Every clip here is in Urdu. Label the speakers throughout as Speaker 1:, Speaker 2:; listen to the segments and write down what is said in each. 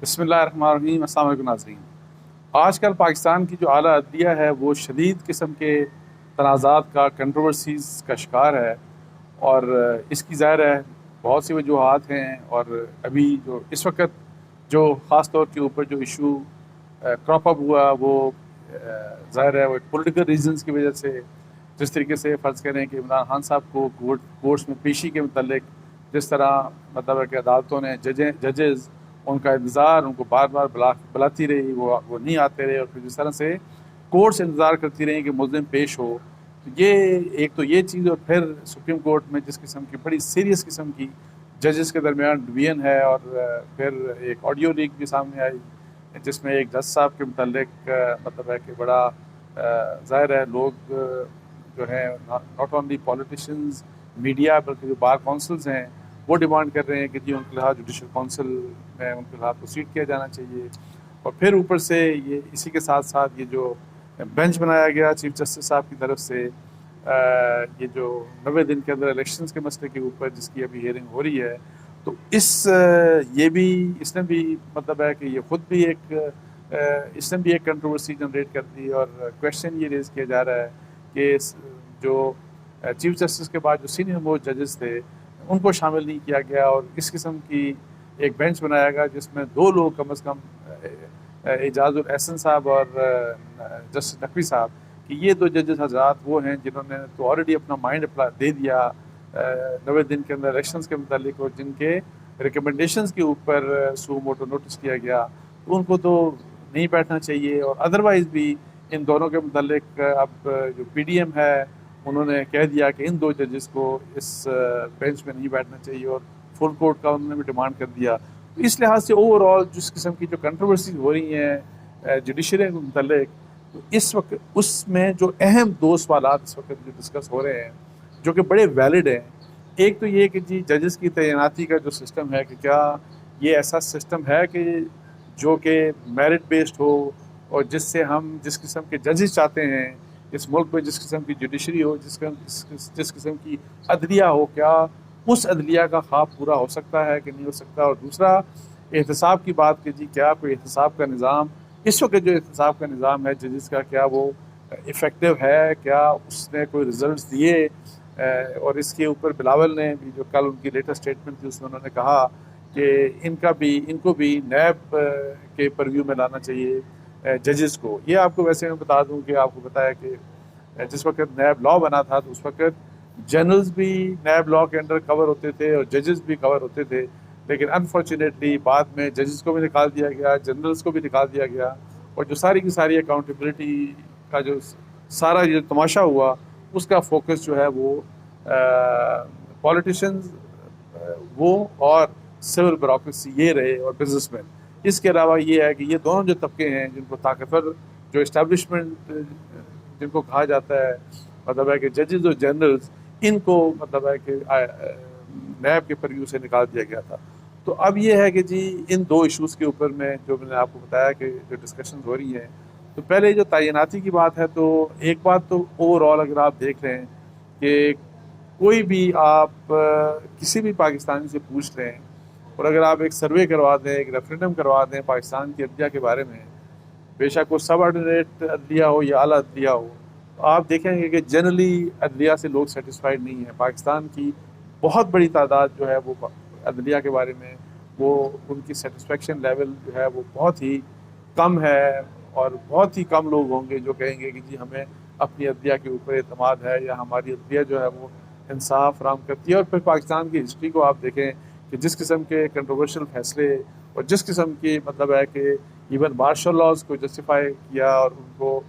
Speaker 1: بسم اللہ الرحمن الرحیم۔ السلام علیکم ناظرین۔ آج کل پاکستان کی جو اعلیٰ عدلیہ ہے وہ شدید قسم کے تنازعات کا، کنٹروورسیز کا شکار ہے، اور اس کی ظاہر ہے بہت سی وجوہات ہیں۔ اور ابھی جو اس وقت جو خاص طور کے اوپر جو ایشو کراپ اپ ہوا وہ ظاہر ہے وہ پولیٹیکل ریزنز کی وجہ سے، جس طریقے سے فرض کریں کہ عمران خان صاحب کو کورٹس میں پیشی کے متعلق جس طرح مطلب ہے کہ عدالتوں نے ججز ان کا انتظار، ان کو بار بار بلاتی رہی، وہ نہیں آتے رہے، اور پھر جس طرح سے کورٹس انتظار کرتی رہی کہ ملزم پیش ہو، تو یہ ایک تو یہ چیز، اور پھر سپریم کورٹ میں جس قسم کی بڑی سیریس قسم کی ججز کے درمیان ڈویژن ہے، اور پھر ایک آڈیو لیک بھی سامنے آئی جس میں ایک جج صاحب کے متعلق مطلب ہے کہ بڑا ظاہر ہے لوگ جو ہیں ناٹ اونلی پولیٹیشنز، میڈیا، بلکہ جو بار کونسلز ہیں وہ ڈیمانڈ کر رہے ہیں کہ جی ان کے خلاف جوڈیشل کونسل میں ان کے خلاف پروسیڈ کیا جانا چاہیے۔ اور پھر اوپر سے یہ اسی کے ساتھ ساتھ یہ جو بینچ بنایا گیا چیف جسٹس صاحب کی طرف سے، یہ جو 90 دن کے اندر الیکشنز کے مسئلے کے اوپر جس کی ابھی ہیئرنگ ہو رہی ہے، تو اس نے بھی مطلب ہے کہ یہ خود بھی اس نے بھی ایک کنٹروورسی جنریٹ کر دی، اور کویشچن یہ ریز کیا جا رہا ہے کہ جو چیف جسٹس کے بعد جو سینئر موسٹ ججز تھے ان کو شامل نہیں کیا گیا، اور اس قسم کی ایک بینچ بنایا گیا جس میں 2 لوگ کم از کم اعجاز الاحسن صاحب اور جسٹس نقوی صاحب، کہ یہ 2 ججز حضرات وہ ہیں جنہوں نے تو آلریڈی اپنا مائنڈ دے دیا 90 دن کے اندر الیکشنز کے متعلق، اور جن کے ریکمنڈیشنز کے اوپر سو موٹو نوٹس کیا گیا، تو ان کو تو نہیں بیٹھنا چاہیے۔ اور ادروائز بھی ان دونوں کے متعلق اب جو پی ڈی ایم ہے انہوں نے کہہ دیا کہ ان 2 ججز کو اس بینچ میں نہیں بیٹھنا چاہیے، اور فل کورٹ کا انہوں نے بھی ڈیمانڈ کر دیا۔ تو اس لحاظ سے اوور آل جس قسم کی جو کنٹروورسیز ہو رہی ہیں جوڈیشری کے متعلق، تو اس وقت اس میں جو اہم 2 سوالات اس وقت جو ڈسکس ہو رہے ہیں جو کہ بڑے ویلڈ ہیں، ایک تو یہ کہ جی ججز کی تعیناتی کا جو سسٹم ہے کہ کیا یہ ایسا سسٹم ہے کہ جو کہ میرٹ بیسڈ ہو، اور جس سے ہم جس قسم کے ججز چاہتے ہیں اس ملک میں، جس قسم کی جوڈیشری ہو، جس قسم کی عدلیہ ہو، کیا اس عدلیہ کا خواب پورا ہو سکتا ہے کہ نہیں ہو سکتا۔ اور دوسرا احتساب کی بات کہ جی کیا کوئی احتساب کا نظام، اس وقت جو احتساب کا نظام ہے ججز کا، کیا وہ افیکٹو ہے، کیا اس نے کوئی ریزلٹس دیے۔ اور اس کے اوپر بلاول نے بھی جو کل ان کی لیٹسٹ اسٹیٹمنٹ تھی اس میں انہوں نے کہا کہ ان کو بھی نیب کے پرویو میں لانا چاہیے ججز کو۔ یہ آپ کو ویسے میں بتا دوں کہ آپ کو بتایا کہ جس وقت نیب لا بنا تھا تو اس وقت جنرلز بھی نیب لا کے انڈر کور ہوتے تھے اور ججز بھی کور ہوتے تھے، لیکن انفارچونیٹلی بعد میں ججز کو بھی نکال دیا گیا، جنرلز کو بھی نکال دیا گیا، اور جو ساری کی ساری اکاؤنٹیبلٹی کا جو سارا یہ تماشا ہوا اس کا فوکس جو ہے وہ پولیٹیشنز وہ اور سول بیوروکریسی یہ رہے، اور بزنس مین۔ اس کے علاوہ یہ ہے کہ یہ دونوں جو طبقے ہیں جن کو طاقتور جو اسٹیبلشمنٹ جن کو کہا جاتا ہے، مطلب ہے کہ ججز اور جنرلز، ان کو مطلب ہے کہ نیب کے پرویو سے نکال دیا گیا تھا۔ تو اب یہ ہے کہ جی ان 2 ایشوز کے اوپر میں جو میں نے آپ کو بتایا کہ جو ڈسکشنز ہو رہی ہیں، تو پہلے جو تعیناتی کی بات ہے، تو ایک بات تو اوور آل اگر آپ دیکھ رہے ہیں کہ کوئی بھی آپ کسی بھی پاکستانی سے پوچھ رہے ہیں، اور اگر آپ ایک سروے کروا دیں، ایک ریفرینڈم کروا دیں پاکستان کی عدلیہ کے بارے میں، بے شک وہ سب آرڈینیٹ عدلیہ ہو یا اعلیٰ عدلیہ ہو، تو آپ دیکھیں گے کہ جنرلی عدلیہ سے لوگ سیٹسفائیڈ نہیں ہیں۔ پاکستان کی بہت بڑی تعداد جو ہے وہ عدلیہ کے بارے میں وہ ان کی سیٹسفیکشن لیول جو ہے وہ بہت ہی کم ہے، اور بہت ہی کم لوگ ہوں گے جو کہیں گے کہ جی ہمیں اپنی عدلیہ کے اوپر اعتماد ہے، یا ہماری عدلیہ جو ہے وہ انصاف فراہم کرتی ہے۔ اور پھر پاکستان کی ہسٹری کو آپ دیکھیں کہ جس قسم کے کنٹروورشل فیصلے اور جس قسم کی مطلب ہے کہ ایون مارشل لاز کو جسٹیفائی کیا اور ان کو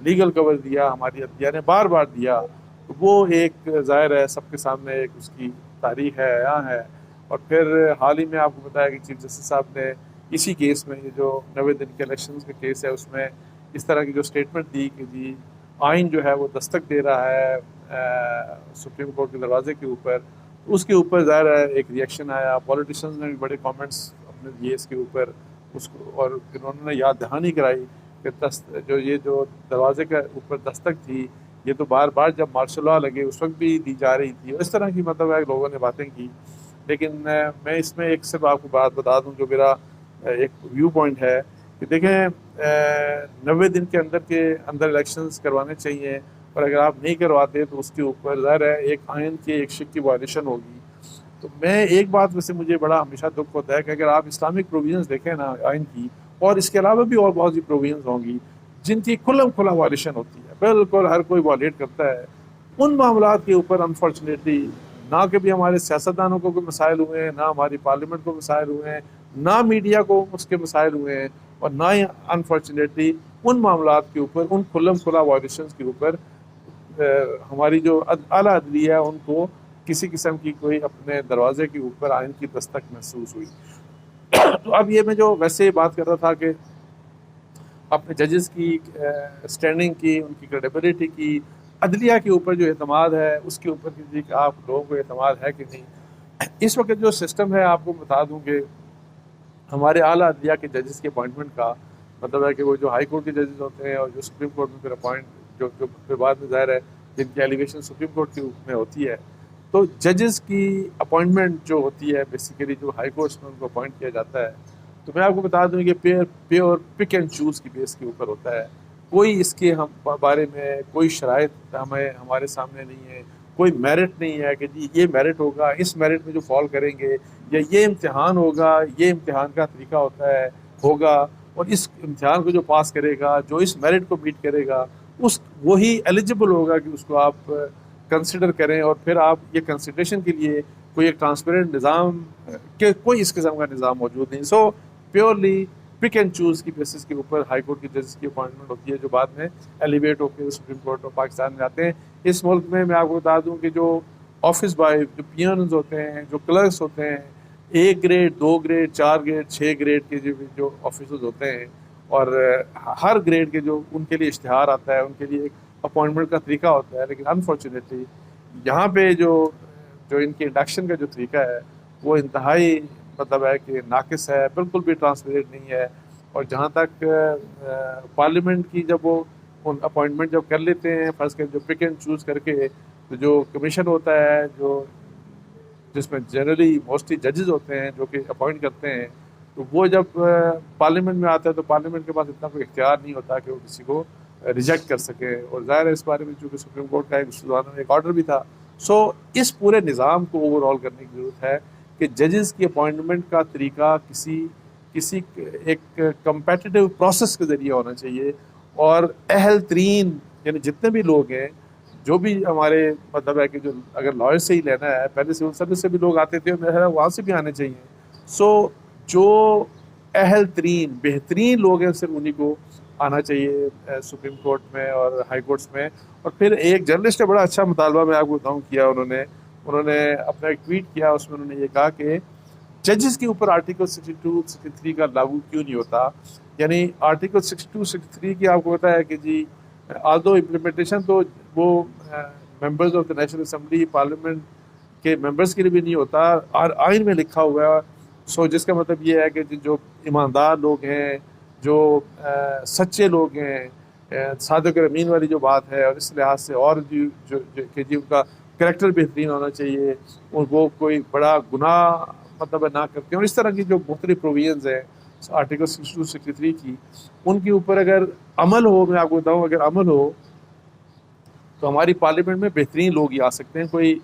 Speaker 1: لیگل کور دیا، ہماری عدلیہ نے بار بار دیا، تو وہ ایک ظاہر ہے سب کے سامنے ایک اس کی تاریخ ہے، عیاں ہے۔ اور پھر حال ہی میں آپ کو بتایا کہ چیف جسٹس صاحب نے اسی کیس میں، یہ جو 90 دن کے الیکشنز کا کیس ہے، اس میں اس طرح کی جو اسٹیٹمنٹ دی کہ جی آئین جو ہے وہ دستک دے رہا ہے سپریم کورٹ کے دروازے کے اوپر، اس کے اوپر ظاہر ہے ایک ریئیکشن آیا، پولیٹیشنز نے بھی بڑے کامنٹس اپنے دیے اس کے اوپر، اس کو، اور انہوں نے یاد دہانی کرائی کہ جو دروازے کے اوپر دستک تھی، یہ تو بار بار جب مارشل لا لگے اس وقت بھی دی جا رہی تھی، اور اس طرح کی مطلب ہے لوگوں نے باتیں کی۔ لیکن میں اس میں ایک صرف آپ کو بات بتا دوں جو میرا ایک ویو پوائنٹ ہے کہ دیکھیں 90 دن کے اندر الیکشنز کروانے چاہیے، اور اگر آپ نہیں کرواتے تو اس کے اوپر ظاہر ہے ایک آئین کے ایک شق کی وائلیشن ہوگی۔ تو میں ایک بات ویسے مجھے بڑا ہمیشہ دکھ ہوتا ہے کہ اگر آپ اسلامک پروویژنز دیکھیں نا آئین کی، اور اس کے علاوہ بھی اور بہت سی پروویژنز ہوں گی جن کی کھلم کھلا وائلیشن ہوتی ہے، بالکل ہر کوئی وائلیٹ کرتا ہے، ان معاملات کے اوپر انفارچونیٹلی نہ کبھی ہمارے سیاستدانوں کو کوئی مسائل ہوئے ہیں، نہ ہماری پارلیمنٹ کو مسائل ہوئے ہیں، نہ میڈیا کو اس کے مسائل ہوئے ہیں، اور نہ ہی انفارچونیٹلی ان معاملات کے اوپر، ان کھلم کھلا وائلیشنز کے اوپر ہماری جو اعلیٰ عدلیہ ہے ان کو کسی قسم کی کوئی اپنے دروازے کے اوپر آئین کی دستک محسوس ہوئی۔ تو اب یہ میں جو ویسے بات کر رہا تھا کہ اپنے ججز کی اسٹینڈنگ کی، ان کی کریڈیبلٹی کی، عدلیہ کے اوپر جو اعتماد ہے اس کے اوپر کسی کہ آپ لوگوں کو اعتماد ہے کہ نہیں۔ اس وقت جو سسٹم ہے آپ کو بتا دوں کہ ہمارے اعلیٰ عدلیہ کے ججز کے اپوائنٹمنٹ کا مطلب ہے کہ وہ جو ہائی کورٹ کے ججز ہوتے ہیں اور جو سپریم کورٹ میں پھر اپوائنٹ جو پھر بعد میں ظاہر ہے جن کی ایلیگیشن سپریم کورٹ کے میں ہوتی ہے، تو ججز کی اپوائنٹمنٹ جو ہوتی ہے بیسیکلی جو ہائی کورٹس میں ان کو اپوائنٹ کیا جاتا ہے، تو میں آپ کو بتا دوں کہ پیور پک اینڈ چوز کی بیس کے اوپر ہوتا ہے۔ کوئی اس کے ہم بارے میں کوئی شرائط ہمارے سامنے نہیں ہے، کوئی میرٹ نہیں ہے کہ جی یہ میرٹ ہوگا، اس میرٹ میں جو فال کریں گے، یا یہ امتحان ہوگا، یہ امتحان کا طریقہ ہوگا، اور اس امتحان کو جو پاس کرے گا، جو اس میرٹ کو میٹ کرے گا، وہی ایلیجبل ہوگا کہ اس کو آپ کنسیڈر کریں، اور پھر آپ یہ کنسیڈریشن کے لیے کوئی ایک ٹرانسپیرنٹ نظام کہ کوئی اس قسم کا نظام موجود نہیں۔ سو پیورلی پک اینڈ چوز کی بیسس کے اوپر ہائی کورٹ کی ججز کی اپوائنٹمنٹ ہوتی ہے جو بعد میں ایلیویٹ ہو کے سپریم کورٹ آف پاکستان میں آتے ہیں۔ اس ملک میں آپ کو بتا دوں کہ جو آفس بائے، جو پیونز ہوتے ہیں، جو کلرکس ہوتے ہیں، 1 گریڈ 2 گریڈ 4 گریڈ 6 گریڈ کے جو آفیسرز ہوتے ہیں، اور ہر گریڈ کے جو ان کے لیے اشتہار آتا ہے، ان کے لیے ایک اپوائنٹمنٹ کا طریقہ ہوتا ہے، لیکن انفارچونیٹلی یہاں پہ جو ان کے انڈکشن کا جو طریقہ ہے وہ انتہائی مطلب ہے کہ ناقص ہے، بالکل بھی ٹرانسپیرنٹ نہیں ہے۔ اور جہاں تک پارلیمنٹ کی جب وہ اپوائنٹمنٹ جب کر لیتے ہیں، فرض کر جو پک اینڈ چوز کر کے، تو جو کمیشن ہوتا ہے جس میں جنرلی موسٹلی ججز ہوتے ہیں جو کہ اپوائنٹ کرتے ہیں، تو وہ جب پارلیمنٹ میں آتا ہے تو پارلیمنٹ کے پاس اتنا کوئی اختیار نہیں ہوتا کہ وہ کسی کو ریجیکٹ کر سکے، اور ظاہر ہے اس بارے میں چونکہ سپریم کورٹ کا ایک آرڈر بھی تھا۔ سو اس پورے نظام کو اوور آل کرنے کی ضرورت ہے کہ ججز کی اپوائنٹمنٹ کا طریقہ کسی ایک کمپیٹیٹیو پروسیس کے ذریعے ہونا چاہیے، اور اہل ترین یعنی جتنے بھی لوگ ہیں، جو بھی ہمارے مطلب ہے کہ جو اگر لائر سے ہی لینا ہے، پہلے سول سروس سے بھی لوگ آتے تھے، میرا وہاں سے بھی آنے چاہیے۔ سو جو اہل ترین بہترین لوگ ہیں صرف انہی کو آنا چاہیے سپریم کورٹ میں اور ہائی کورٹس میں۔ اور پھر ایک جرنلسٹ نے بڑا اچھا مطالبہ میں آپ کو بتاؤں کیا، انہوں نے اپنا ایک ٹویٹ کیا، اس میں انہوں نے یہ کہا کہ ججز کے اوپر آرٹیکل 62 63 کا لاگو کیوں نہیں ہوتا، یعنی آرٹیکل 62 63 کی آپ کو پتا ہے کہ جی آلدو امپلیمنٹیشن تو وہ members of the national assembly parliament کے ممبرز کے لیے بھی نہیں ہوتا، اور آئین میں لکھا ہوا ہے۔ سو جس کا مطلب یہ ہے کہ جو ایماندار لوگ ہیں، جو سچے لوگ ہیں، صادق اور امین والی جو بات ہے، اور اس لحاظ سے اور کہ جی ان کا کریکٹر بہترین ہونا چاہیے، اور وہ کوئی بڑا گناہ مطلب نہ کرتے ہیں، اور اس طرح کی جو مختلف پروویژنز ہیں آرٹیکل 62 63 کی، ان کے اوپر اگر عمل ہو، میں آپ کو بتاؤں اگر عمل ہو تو ہماری پارلیمنٹ میں بہترین لوگ ہی آ سکتے ہیں، کوئی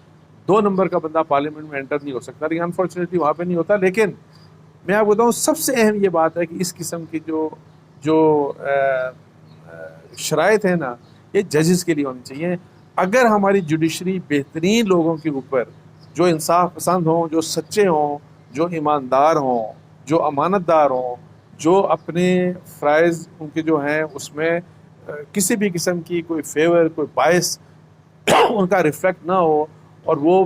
Speaker 1: 2 نمبر کا بندہ پارلیمنٹ میں انٹر نہیں ہو سکتا، لیکن انفارچونیٹلی وہاں پہ نہیں ہوتا۔ لیکن میں آپ کو بتاؤں سب سے اہم یہ بات ہے کہ اس قسم کی جو شرائط ہیں نا، یہ ججز کے لیے ہونی چاہیے۔ اگر ہماری جوڈیشری بہترین لوگوں کے اوپر جو انصاف پسند ہوں، جو سچے ہوں، جو ایماندار ہوں، جو امانت دار ہوں، جو اپنے فرائض ان کے جو ہیں اس میں کسی بھی قسم کی کوئی فیور، کوئی باعث ان کا ریفلیکٹ نہ ہو، اور وہ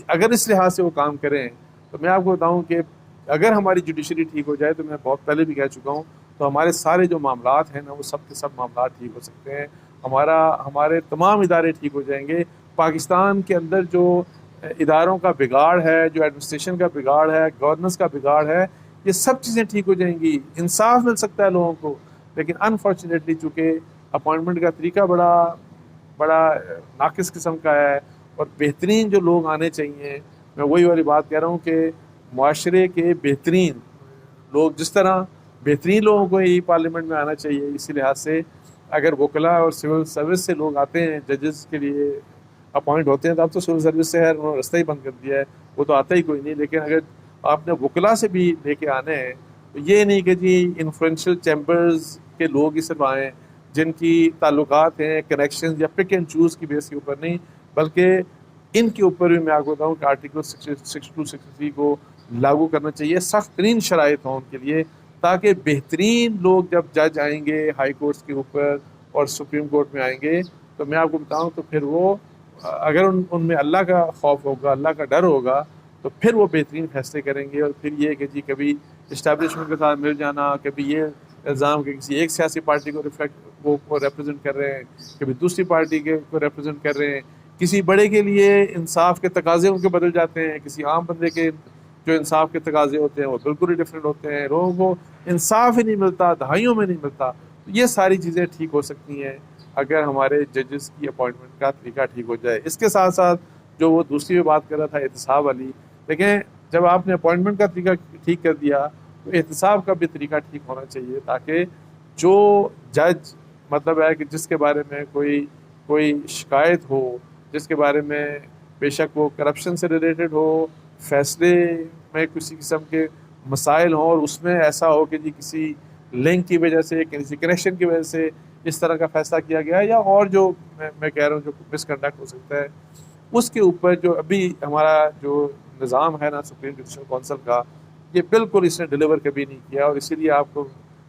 Speaker 1: اگر اس لحاظ سے وہ کام کریں، تو میں آپ کو بتاؤں کہ اگر ہماری جوڈیشری ٹھیک ہو جائے، تو میں بہت پہلے بھی کہہ چکا ہوں، تو ہمارے سارے جو معاملات ہیں نا وہ سب کے سب معاملات ٹھیک ہو سکتے ہیں، ہمارے تمام ادارے ٹھیک ہو جائیں گے۔ پاکستان کے اندر جو اداروں کا بگاڑ ہے، جو ایڈمنسٹریشن کا بگاڑ ہے، گورننس کا بگاڑ ہے، یہ سب چیزیں ٹھیک ہو جائیں گی، انصاف مل سکتا ہے لوگوں کو۔ لیکن انفارچونیٹلی چونکہ اپوائنٹمنٹ کا طریقہ بڑا ناقص قسم کا ہے، اور بہترین جو لوگ آنے چاہیے، میں وہی والی بات کہہ رہا ہوں کہ معاشرے کے بہترین لوگ جس طرح بہترین لوگوں کو ہی پارلیمنٹ میں آنا چاہیے، اسی لحاظ سے اگر وکلا اور سول سروس سے لوگ آتے ہیں ججز کے لیے اپوائنٹ ہوتے ہیں، تو اب تو سول سروس سے انہوں نے رستہ ہی بند کر دیا ہے، وہ تو آتا ہی کوئی نہیں. لیکن اگر آپ نے وکلا سے بھی لے کے آنے ہیں تو یہ نہیں کہ جی انفلوئنشل چیمبرز کے لوگ ہی صرف آئیں جن کی تعلقات ہیں، کنیکشنز یا پک اینڈ چوز کی بیس کے اوپر نہیں، بلکہ ان کے اوپر بھی میں آپ کو بتاؤں کہ آرٹیکل 62-63 کو لاگو کرنا چاہیے، سخت ترین شرائط ہوں ان کے لیے، تاکہ بہترین لوگ جب جج آئیں گے ہائی کورٹس کے اوپر اور سپریم کورٹ میں آئیں گے تو میں آپ کو بتاؤں تو پھر وہ اگر ان میں اللہ کا خوف ہوگا، اللہ کا ڈر ہوگا، تو پھر وہ بہترین فیصلے کریں گے. اور پھر یہ کہ جی کبھی اسٹیبلشمنٹ کے ساتھ مل جانا، کبھی یہ الزام کہ کسی ایک سیاسی پارٹی کو ریپرزینٹ کر رہے ہیں، کبھی دوسری پارٹی کو ریپرزینٹ کر رہے ہیں، کسی بڑے کے لیے انصاف کے تقاضے ان کے بدل جاتے ہیں، کسی عام بندے کے جو انصاف کے تقاضے ہوتے ہیں وہ بالکل ہی ڈفرینٹ ہوتے ہیں، لوگوں کو انصاف ہی نہیں ملتا، دہائیوں میں نہیں ملتا. یہ ساری چیزیں ٹھیک ہو سکتی ہیں اگر ہمارے ججز کی اپوائنٹمنٹ کا طریقہ ٹھیک ہو جائے. اس کے ساتھ ساتھ جو وہ دوسری بات کر رہا تھا احتساب والی، دیکھیں جب آپ نے اپوائنٹمنٹ کا طریقہ ٹھیک کر دیا تو احتساب کا بھی طریقہ ٹھیک ہونا چاہیے، تاکہ جو جج مطلب ہے کہ جس کے بارے میں کوئی شکایت ہو، جس کے بارے میں بے شک وہ کرپشن سے ریلیٹڈ ہو، فیصلے میں کسی قسم کے مسائل ہوں اور اس میں ایسا ہو کہ جی کسی لنک کی وجہ سے، کسی کنیکشن کی وجہ سے اس طرح کا فیصلہ کیا گیا، یا اور جو میں کہہ رہا ہوں جو مس کنڈکٹ ہو سکتا ہے، اس کے اوپر جو ابھی ہمارا جو نظام ہے نا سپریم جوڈیشل کونسل کا، یہ بالکل اس نے ڈیلیور کبھی نہیں کیا. اور اسی لیے آپ کو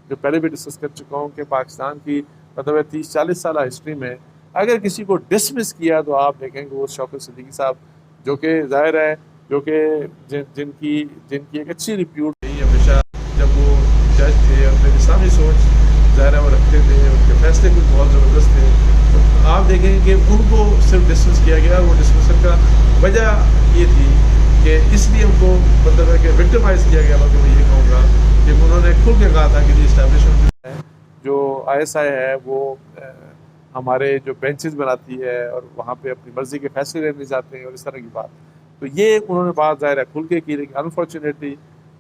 Speaker 1: جو پہلے بھی ڈسکس کر چکا ہوں کہ پاکستان کی مطلب 30-40 سالہ ہسٹری میں اگر کسی کو ڈسمس کیا تو آپ دیکھیں گے وہ شوکت صدیقی صاحب، جو کہ ظاہر ہے جو کہ جن کی ایک اچھی ریپیوٹ رہی ہمیشہ، جب وہ جج تھے اپنے اسلامی سوچ ظاہر ہے وہ رکھتے تھے، ان کے فیصلے کچھ بہت زبردست تھے. تو آپ دیکھیں کہ ان کو صرف ڈسمس کیا گیا، اور وہ ڈسمسل کا وجہ یہ تھی کہ اس لیے ان کو مطلب ہے کہ وکٹمائز کیا گیا، بلکہ میں یہ کہوں گا کہ انہوں نے کھل کے کہا تھا کہ جی اسٹیبلشمنٹ جو ISI ہے وہ ہمارے جو بینچز بناتی ہے اور وہاں پہ اپنی مرضی کے فیصلے لینے جاتے ہیں اور اس طرح کی بات. تو یہ انہوں نے بات ظاہر ہے کھل کے کی، لیکن انفارچونیٹلی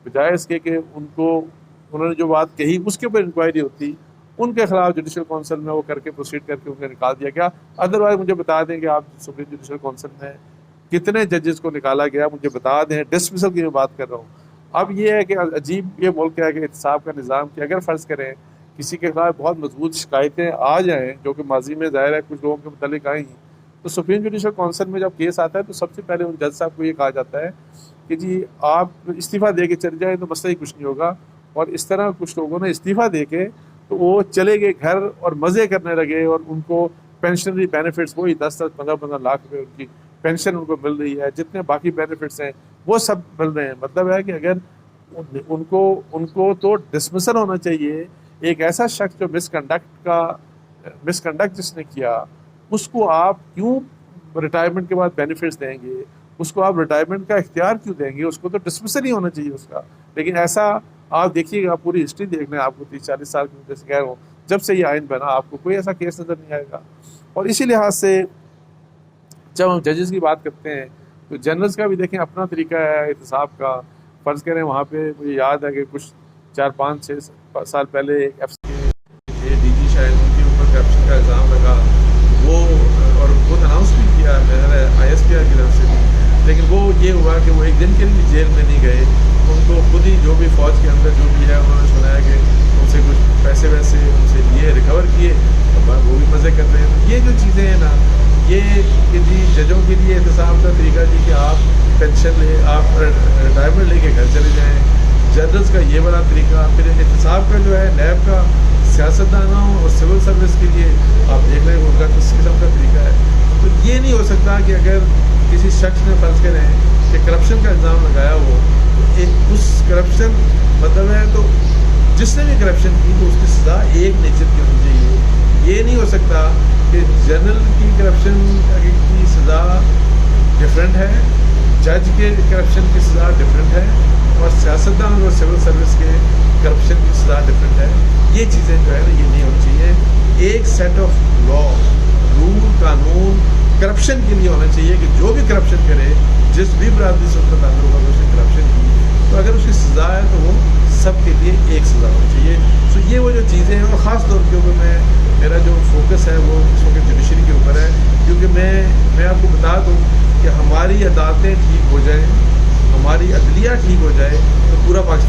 Speaker 1: بجائے اس کے کہ انہوں نے جو بات کہی اس کے اوپر انکوائری ہوتی، ان کے خلاف جوڈیشل کونسل میں وہ کر کے پروسیڈ کر کے ان کو نکال دیا گیا. ادروائز مجھے بتا دیں کہ آپ سپریم جوڈیشل کونسل میں کتنے ججز کو نکالا گیا، مجھے بتا دیں. ڈسمسل کی میں بات کر رہا ہوں. اب یہ ہے کہ عجیب یہ ملک ہے کہ احتساب کا نظام کہ اگر فرض کریں کسی کے خلاف بہت مضبوط شکایتیں آ جائیں، جو کہ ماضی میں ظاہر ہے کچھ لوگوں کے متعلق آئی ہیں، تو سپریم جوڈیشل کونسل میں جب کیس آتا ہے تو سب سے پہلے ان جج صاحب کو یہ کہا جاتا ہے کہ جی آپ استعفیٰ دے کے چل جائیں تو مسئلہ ہی کچھ نہیں ہوگا. اور اس طرح کچھ لوگوں نے استعفیٰ دے کے تو وہ چلے گئے گھر اور مزے کرنے لگے، اور ان کو پینشنری بینیفٹس وہی 10-15 لاکھ روپے ان کی پینشن ان کو مل رہی ہے، جتنے باقی بینیفٹس ہیں وہ سب مل رہے ہیں. مطلب ہے کہ اگر ان کو تو ڈسمسل ہونا چاہیے. ایک ایسا شخص جو مس کنڈکٹ جس نے کیا، اس کو آپ کیوں ریٹائرمنٹ کے بعد بینیفٹس دیں گے، اس کو آپ ریٹائرمنٹ کا اختیار کیوں دیں گے؟ اس کو تو ڈسمسل ہی ہونا چاہیے اس کا. لیکن ایسا آپ دیکھیے گا، پوری ہسٹری دیکھ لیں، آپ کو 30-40 سال کی وجہ سے کہہ رہا ہوں، جب سے یہ آئین بنا آپ کو کوئی ایسا کیس نظر نہیں آئے گا. اور اسی لحاظ سے جب ہم ججز کی بات کرتے ہیں تو جنرلز کا بھی دیکھیں اپنا طریقہ ہے احتساب کا. فرض کریں وہاں پہ مجھے یاد ہے کہ کچھ 4-5-6 سال پہلے ایک ڈی جی شاید ان کے اوپر کرپشن کا الزام لگا، وہ اور خود اناؤنس بھی کیا میرا ISPR کی طرف سے بھی، لیکن وہ یہ ہوا کہ وہ ایک دن کے لیے جیل میں نہیں گئے. ان کو خود ہی جو بھی فوج کے اندر جو بھی ہے انہوں نے سنایا کہ ان سے کچھ پیسے ویسے ان سے لیے، ریکور کیے، وہ بھی مزے کر رہے ہیں. تو یہ جو چیزیں ہیں نا، یہ کہ جی ججوں کے لیے احتساب کا طریقہ جی کہ آپ پینشن لے، آپ ریٹائرمنٹ لے کے گھر چلے جائیں. ججز کا یہ والا طریقہ. پھر احتساب کا جو ہے نیب کا سیاستدانوں اور سول سروس کے لیے آپ دیکھ رہے ہیں ان کا کس قسم کا طریقہ ہے. تو یہ نہیں ہو سکتا کہ اگر کسی شخص نے فرض کریں کہ کرپشن کا الزام لگایا ہو تو اس کرپشن مطلب ہے تو جس نے بھی کرپشن کی تو اس کی سزا ایک نیچر کی ہونی چاہیے. یہ نہیں ہو سکتا کہ جنرل کی کرپشن کی سزا ڈفرینٹ ہے، جج کے کرپشن کی سزا ڈفرینٹ ہے، اور سیاستدان اور سول سروس کے کرپشن کی سزا ڈفرینٹ ہے. یہ چیزیں جو ہے نا یہ نہیں ہونی چاہیے. ایک سیٹ آف لا، رول، قانون کرپشن کے لیے ہونا چاہیے کہ جو بھی کرپشن کرے، جس بھی برادری سے اس کا تعلق ہوگا اس نے کرپشن کی، تو اگر اس کی سزا ہے تو وہ
Speaker 2: سب کے لیے ایک سزا ہونی چاہیے. سو یہ وہ جو چیزیں ہیں، اور خاص طور کے اوپر میرا جو فوکس ہے وہ اس وقت جوڈیشری کے اوپر ہے، کیونکہ میں آپ کو بتا دوں کہ ہماری عدالتیں ٹھیک ہو جائیں، ہماری عدلیہ ٹھیک ہو جائے تو پورا پاکستان